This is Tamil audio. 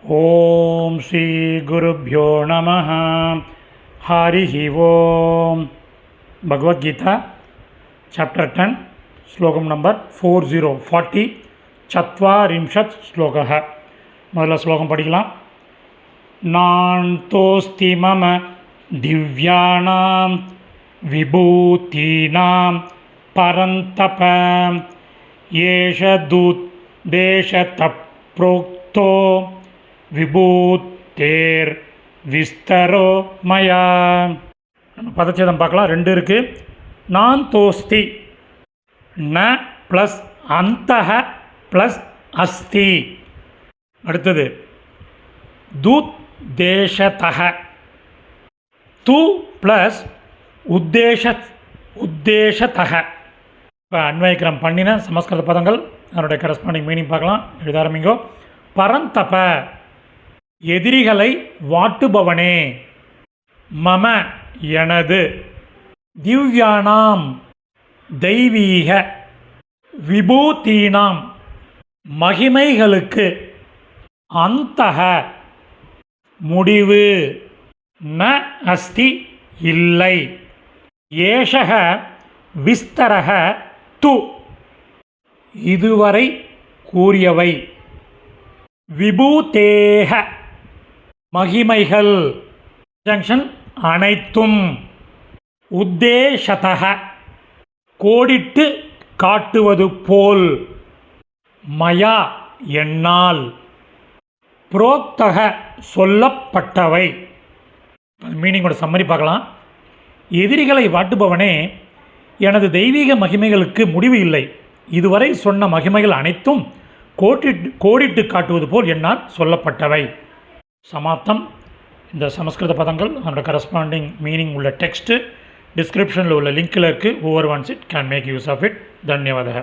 ஓம் ஸ்ரீ குருப்யோ நமः. ஹரிஹி ஓம். பகவத்கீதா சாப்டர் 10 ஸ்லோகம் நம்பர் 40 சத்வாரிம்ஷத் ஸ்லோகः. முதல்ல ஸ்லோகம் படிக்கலாம். நான்தோஸ்தி மம திவ்யானாம் விபூதீனாம் பரந்தப ஏஷ துதேஷதப் ப்ரோக்தோ விபூத்தேர் விஸ்தரோ மயா. நம்ம பதச்சேதம் பார்க்கலாம். 2 இருக்குது. நான் தோஸ்தி, ந ப்ளஸ் அந்தஹ ப்ளஸ் அஸ்தி. அடுத்தது தூத் தேசதஹ, து ப்ளஸ் உத்தேசதஹ. இப்போ அன்வயக்கிரம் பண்ணின சமஸ்கிருத பதங்கள் அதனுடைய கரஸ்பாண்டிங் மீனிங் பார்க்கலாம். எழுத ஆரம்பிங்கோ. பரந்தப, எதிரிகளை வாட்டுபவனே. மம, எனது. திவ்யானாம், தெய்வீக. விபூதீனாம், மகிமைகளுக்கு. அந்தஹ, முடிவு. ந அஸ்தி, இல்லை. ஏஷக விஸ்தரக து, இதுவரை கூறியவை. விபூதேக, மகிமைகள். ஜங்ஷன் அனைத்தும். உத்தேசதக, கோடிட்டு காட்டுவது போல். மயா, என்னால். புரோக்தக, சொல்லப்பட்டவை. மீனிங்கோட சம்மரி பார்க்கலாம். எதிரிகளை வாட்டுபவனே, எனது தெய்வீக மகிமைகளுக்கு முடிவு இல்லை. இதுவரை சொன்ன மகிமைகள் அனைத்தும் கோடிட்டு காட்டுவது போல் என்னால் சொல்லப்பட்டவை. சமாப்தம். இந்த சமஸ்கிருத பதங்கள் அதோட கரஸ்பாண்டிங் மீனிங் உள்ள டெக்ஸ்ட்டு டிஸ்கிரிப்ஷனில் உள்ள லிங்கில் இருக்குது. Over once it can make use of it. தன்யவாதக.